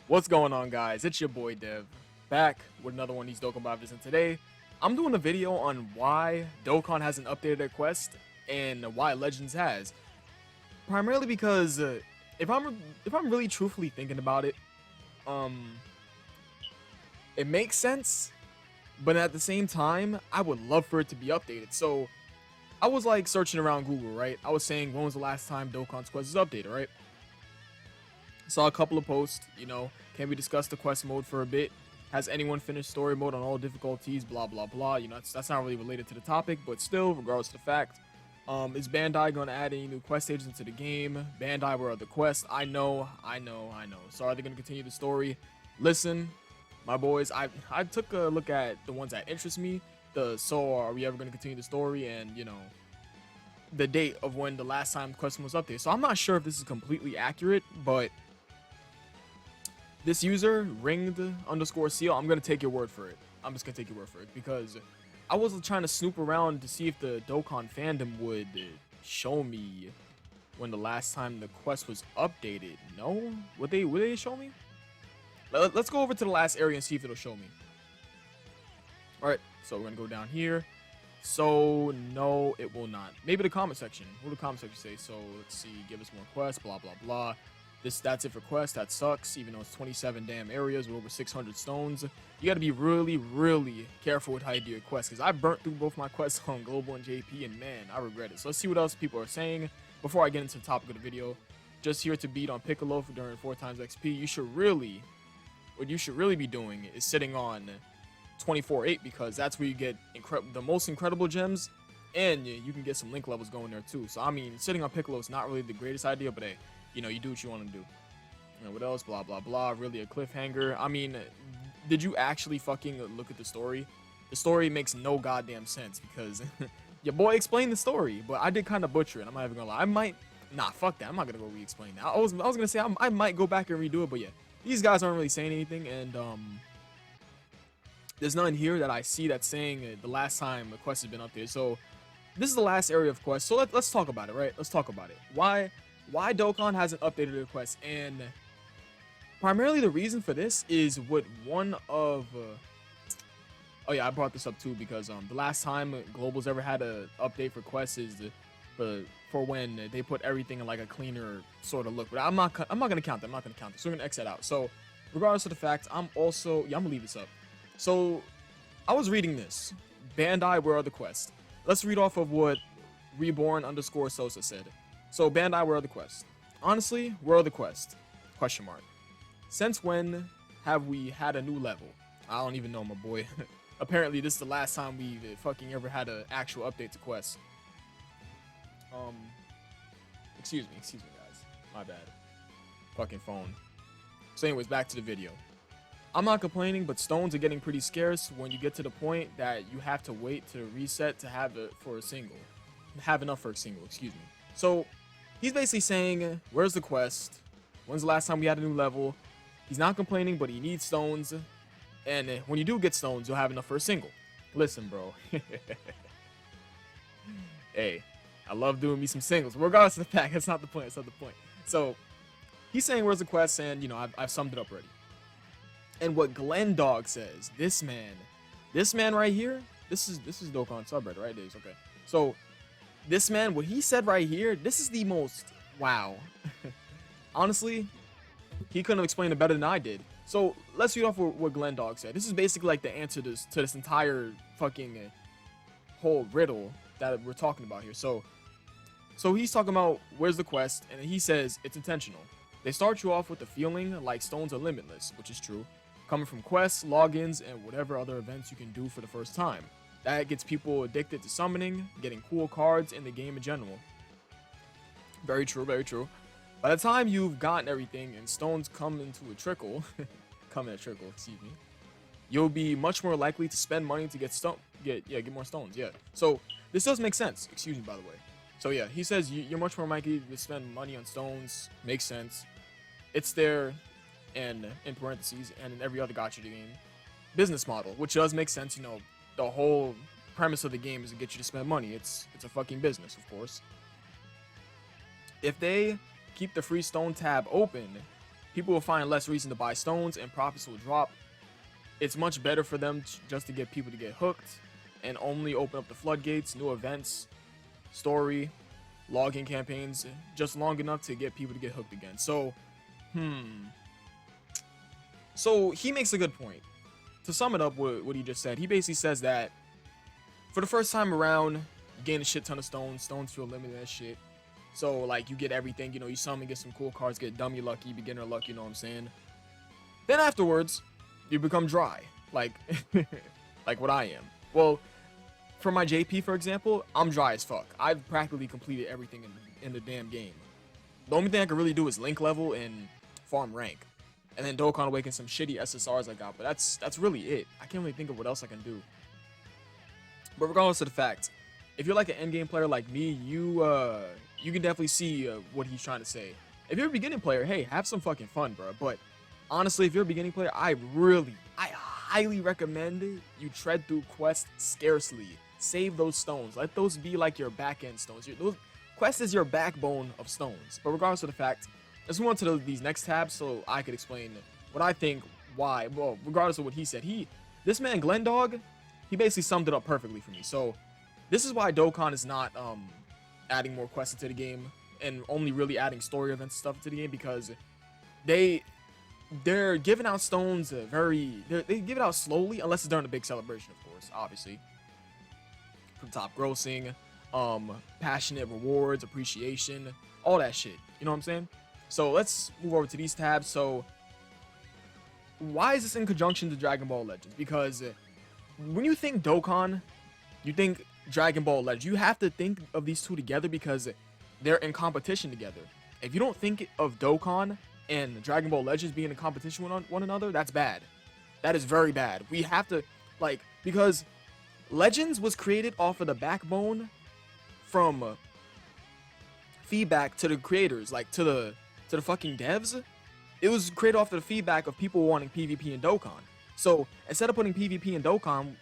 What's going on, guys? It's your boy Dev, back with another one of these Dokkan videos, and today I'm doing a video on why Dokkan hasn't updated their quest and why Legends has. Primarily because if I'm really truthfully thinking about it, um, it makes sense, but at the same time, I would love for it to be updated. So I was like searching around Google, right? I was saying when was the last time Dokkan's quest was updated, right? Saw a couple of posts, can we discuss the quest mode for a bit? Has anyone finished story mode on all difficulties? Blah, blah, blah. That's not really related to the topic, but still, regardless of the fact, is Bandai going to add any new quest stages into the game? Bandai, where are the quests? I know. So are they going to continue the story? Listen, my boys, I took a look at the ones that interest me. So are we ever going to continue the story? And, the date of when the last time the quest was updated. So I'm not sure if this is completely accurate, but this user, ringed_seal, I'm going to take your word for it. I'm just going to take your word for it because I was trying to snoop around to see if the Dokkan fandom would show me when the last time the quest was updated. No? Would they show me? Let's go over to the last area and see if it'll show me. Alright, so we're going to go down here. So, no, it will not. Maybe the comment section. What will the comment section say? So, let's see. Give us more quests, blah, blah, blah. That's it for quests. That sucks, even though it's 27 damn areas with over 600 stones. You got to be really, really careful with how you do your quests, because I burnt through both my quests on Global and JP, and man, I regret it. So let's see what else people are saying before I get into the topic of the video. Just here to beat on Piccolo for during 4 times XP. What you should really be doing is sitting on 24/8, because that's where you get the most incredible gems, and you can get some link levels going there too. So I mean, sitting on Piccolo is not really the greatest idea, but hey, you do what you want to do. What else? Blah, blah, blah. Really a cliffhanger. I mean, did you actually fucking look at the story? The story makes no goddamn sense because your boy explained the story, but I did kind of butcher it. I'm not even gonna lie. Fuck that. I'm not gonna go re-explain that. I was gonna say I might go back and redo it, but yeah, these guys aren't really saying anything, and there's none here that I see that's saying the last time the quest has been updated. So this is the last area of quest. So let's talk about it, right? Let's talk about it. Why Dokkan hasn't updated the quest, and primarily the reason for this is what one of oh yeah, I brought this up too because the last time Global's ever had a update for quests is for when they put everything in like a cleaner sort of look. But I'm not gonna count that. I'm not gonna count this. So we're gonna X that out. So regardless of the fact, I'm gonna leave this up. So I was reading this. Bandai, where are the quests? Let's read off of what Reborn_Sosa said. So, Bandai, where are the quests? Honestly, where are the quests? Question mark. Since when have we had a new level? I don't even know, my boy. Apparently, this is the last time we fucking ever had an actual update to quests. Excuse me, guys. My bad. Fucking phone. So, anyways, back to the video. I'm not complaining, but stones are getting pretty scarce when you get to the point that you have to wait to reset to have enough for a single, excuse me. So, he's basically saying, where's the quest? When's the last time we had a new level? He's not complaining, but he needs stones. And when you do get stones, you'll have enough for a single. Listen, bro. Hey, I love doing me some singles. Regardless of the fact, that's not the point. So, he's saying, where's the quest? And, I've summed it up already. And what Glenn Dog says, this man right here, this is Dokkan subreddit, right? It is, okay. So, this man, what he said right here, this is the most, wow. Honestly, he couldn't have explained it better than I did. So, let's read off what Glenn Dog said. This is basically like the answer to this entire fucking whole riddle that we're talking about here. So he's talking about where's the quest, and he says it's intentional. They start you off with the feeling like stones are limitless, which is true, coming from quests, logins, and whatever other events you can do for the first time. That gets people addicted to summoning, getting cool cards in the game in general. Very true, very true. By the time you've gotten everything and stones come into a trickle, excuse me, you'll be much more likely to spend money to get more stones, yeah. So, this does make sense, excuse me, by the way. So yeah, he says you're much more likely to spend money on stones, makes sense. It's there, and in parentheses, and in every other gacha game business model, which does make sense. The whole premise of the game is to get you to spend money. It's a fucking business, of course. If they keep the free stone tab open, people will find less reason to buy stones and profits will drop. It's much better for them just to get people to get hooked and only open up the floodgates, new events, story, login campaigns, just long enough to get people to get hooked again. So, So he makes a good point. To sum it up, what he just said, he basically says that for the first time around, you gain a shit ton of stones. Stones feel limited as shit. So, like, you get everything, you know, you summon, get some cool cards, get dummy lucky, beginner lucky, you know what I'm saying? Then afterwards, you become dry, like, like what I am. Well, for my JP, for example, I'm dry as fuck. I've practically completed everything in the damn game. The only thing I can really do is link level and farm rank. And then Dokkan Awaken some shitty SSRs I got, but that's really it. I can't really think of what else I can do. But regardless of the fact, if you're like an endgame player like me, you can definitely see what he's trying to say. If you're a beginning player, hey, have some fucking fun, bro. But honestly, if you're a beginning player, I highly recommend you tread through quests scarcely. Save those stones. Let those be like your back end stones. Quest is your backbone of stones. But regardless of the fact, let's move on to these next tabs so I could explain what I think, why. Well, regardless of what he said, this man Glendog, he basically summed it up perfectly for me. So this is why Dokkan is not adding more quests into the game and only really adding story events and stuff into the game, because they're giving out stones they give it out slowly, unless it's during a big celebration, of course, obviously. From top grossing, passionate rewards, appreciation, all that shit. You know what I'm saying? So let's move over to these tabs. So why is this in conjunction to Dragon Ball Legends? Because when you think Dokkan, you think Dragon Ball Legends. You have to think of these two together because they're in competition together. If you don't think of Dokkan and Dragon Ball Legends being in competition with one another, that's bad. That is very bad. We have to, like, because Legends was created off of the backbone from feedback to the creators, like to the fucking devs. It was created off of the feedback of people wanting PvP in Dokkan. So instead of putting PvP in Dokkan,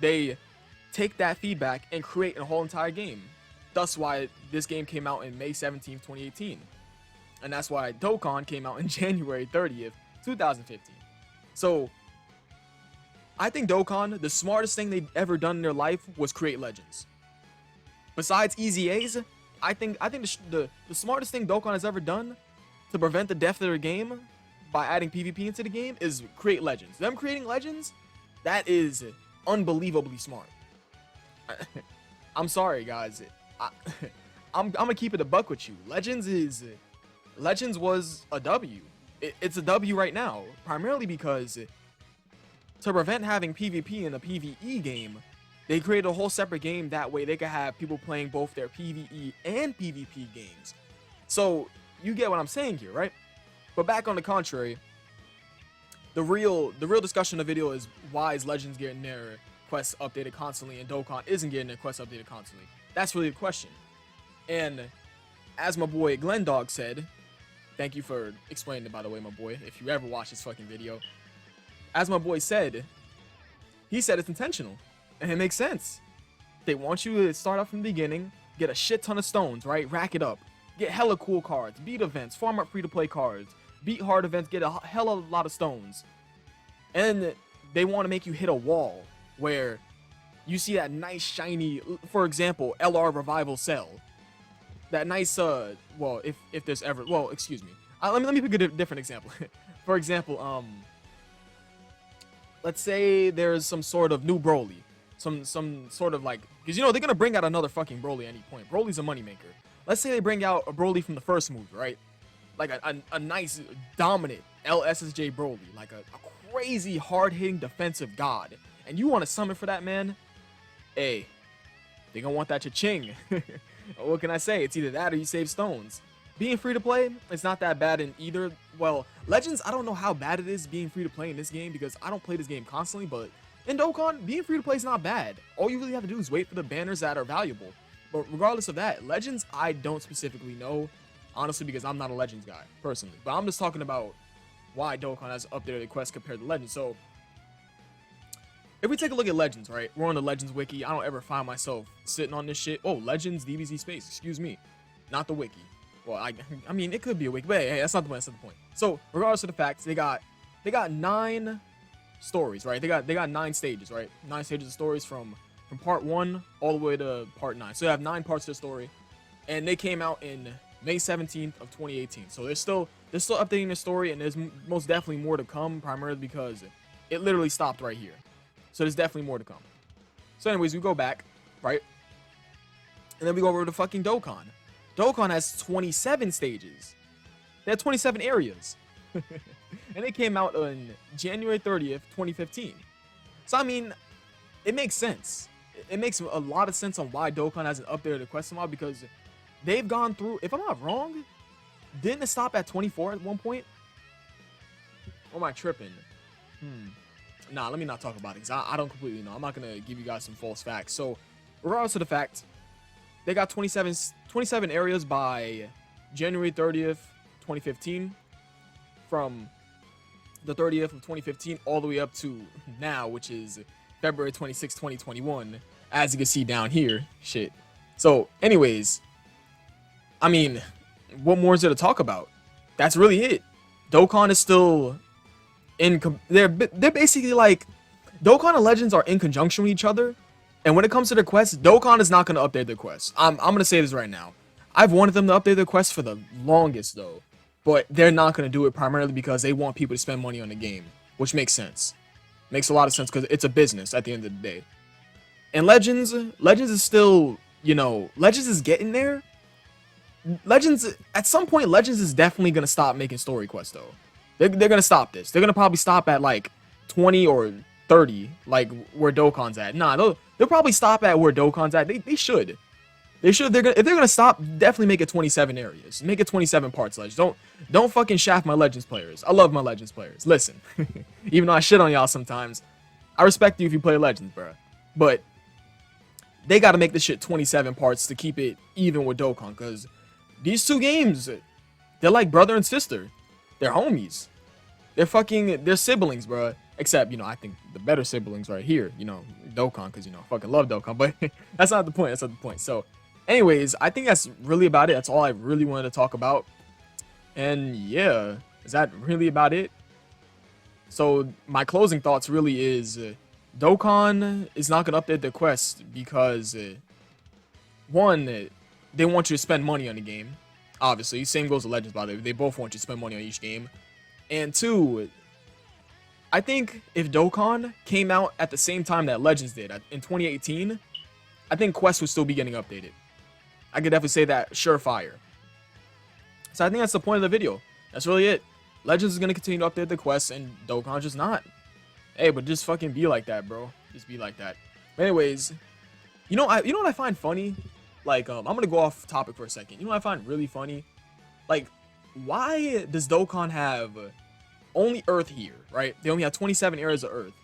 they take that feedback and create a whole entire game. Thus why this game came out in May 17th, 2018. And that's why Dokkan came out in January 30th, 2015. So I think Dokkan, the smartest thing they've ever done in their life was create Legends. Besides Easy A's, I think the smartest thing Dokkan has ever done to prevent the death of their game by adding PvP into the game is create Legends. Them creating Legends, that is unbelievably smart. I'm sorry, guys. I'm gonna keep it a buck with you. Legends was a W. It's a W right now, primarily because to prevent having PvP in a PvE game, they created a whole separate game. That way they could have people playing both their PvE and PvP games. So you get what I'm saying here, right? But back on the contrary, the real discussion of the video is why is Legends getting their quests updated constantly and Dokkan isn't getting their quests updated constantly. That's really the question. And as my boy Glendog said, thank you for explaining it, by the way, my boy, if you ever watch this fucking video. As my boy said, he said it's intentional. And it makes sense. They want you to start off from the beginning, get a shit ton of stones, right? Rack it up. Get hella cool cards, beat events, farm up free-to-play cards, beat hard events, get a hella lot of stones. And they want to make you hit a wall where you see that nice shiny, for example, LR Revival Cell. That nice, well, if there's ever, well, excuse me. Let me pick a different example. For example, let's say there's some sort of new Broly. Some sort of like, because you know they're gonna bring out another fucking Broly at any point. Broly's a moneymaker. Let's say they bring out a Broly from the first movie, right? Like a nice dominant LSSJ Broly, like a crazy hard-hitting defensive god, and you want to summon for that man? Hey, they gonna want that cha-ching. What can I say? It's either that or you save stones. Being free to play, it's not that bad in either. Well, Legends, I don't know how bad it is being free to play in this game because I don't play this game constantly, but in Dokkan, being free to play is not bad. All you really have to do is wait for the banners that are valuable. But regardless of that, Legends, I don't specifically know, honestly, because I'm not a Legends guy, personally. But I'm just talking about why Dokkan has updated the quest compared to Legends. So, if we take a look at Legends, right? We're on the Legends wiki. I don't ever find myself sitting on this shit. Oh, Legends DBZ space, excuse me. Not the wiki. Well, I mean, it could be a week, but hey, that's not the point. That's not the point. So, regardless of the fact, they got 9 stories, right? They got 9 stages, right? 9 stages of stories from part 1 all the way to part 9. So they have 9 parts to the story, and they came out in May 17th of 2018. So they're still updating the story, and there's most definitely more to come, primarily because it literally stopped right here. So there's definitely more to come. So anyways, we go back, right? And then we go over to fucking Dokkan. Dokkan has 27 stages. They have 27 areas. And they came out on January 30th, 2015. So, I mean, it makes sense. It makes a lot of sense on why Dokkan hasn't updated the quest mod, because they've gone through, if I'm not wrong, didn't it stop at 24 at one point? Or am I tripping? Nah, let me not talk about it, because I don't completely know. I'm not going to give you guys some false facts. So, regardless of the fact, they got 27 areas by January 30th, 2015. From the 30th of 2015 all the way up to now, which is February 26, 2021. As you can see down here. Shit. So, anyways, I mean, what more is there to talk about? That's really it. Dokkan is still they're basically like, Dokkan and Legends are in conjunction with each other, and when it comes to their quests, Dokkan is not going to update their quests. I'm going to say this right now. I've wanted them to update their quests for the longest though, but they're not going to do it, primarily because they want people to spend money on the game, which makes sense. Makes a lot of sense, because it's a business at the end of the day. And Legends is still, you know, Legends is getting there. Legends, at some point, Legends is definitely going to stop making story quests though. They're going to stop this. They're going to probably stop at like 20 or 30, like where Dokkan's at. Nah, they'll probably stop at where Dokkan's at. They should. They should. If they're gonna stop, definitely make it 27 areas. Make it 27 parts, Legends. Don't fucking shaft my Legends players. I love my Legends players. Listen, even though I shit on y'all sometimes, I respect you if you play Legends, bro. But they gotta make this shit 27 parts to keep it even with Dokkan, because these two games, they're like brother and sister. They're homies. They're siblings, bro. Except, you know, I think the better siblings right here, you know, Dokkan, because, you know, I fucking love Dokkan. But that's not the point. That's not the point. So, anyways, I think that's really about it. That's all I really wanted to talk about. And yeah, is that really about it? So, my closing thoughts really is, Dokkan is not going to update their quest because, one, they want you to spend money on the game. Obviously, same goes to Legends, by the way. They both want you to spend money on each game. And two, I think if Dokkan came out at the same time that Legends did in 2018, I think quests would still be getting updated. I could definitely say that surefire. So I think that's the point of the video. That's really it. Legends is going to continue to update the quests, and Dokkan's just not. Hey, but just fucking be like that, bro. Just be like that. But anyways, you know what I find funny? Like, I'm going to go off topic for a second. You know what I find really funny? Like, why does Dokkan have only Earth here, right? They only have 27 areas of Earth.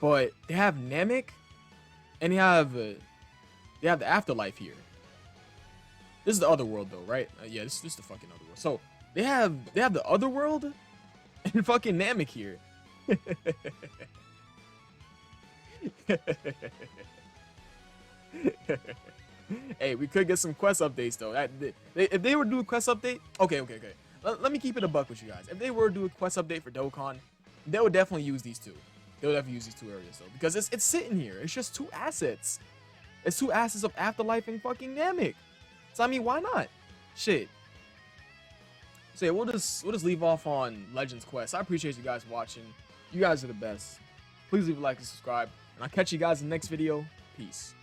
But they have Namek, and they have the Afterlife here. This is the other world, though, right? Yeah, this is the fucking other world. So, they have the other world and fucking Namek here. Hey, we could get some quest updates though. If they were to do a quest update, okay. Let me keep it a buck with you guys. If they were to do a quest update for Dokkan, they would definitely use these two. They would definitely use these 2 areas though, because it's sitting here. It's just 2 assets. It's 2 assets of Afterlife and fucking Namek. So I mean, why not? Shit. So yeah, we'll just leave off on Legends Quest. I appreciate you guys watching. You guys are the best. Please leave a like and subscribe, and I'll catch you guys in the next video. Peace.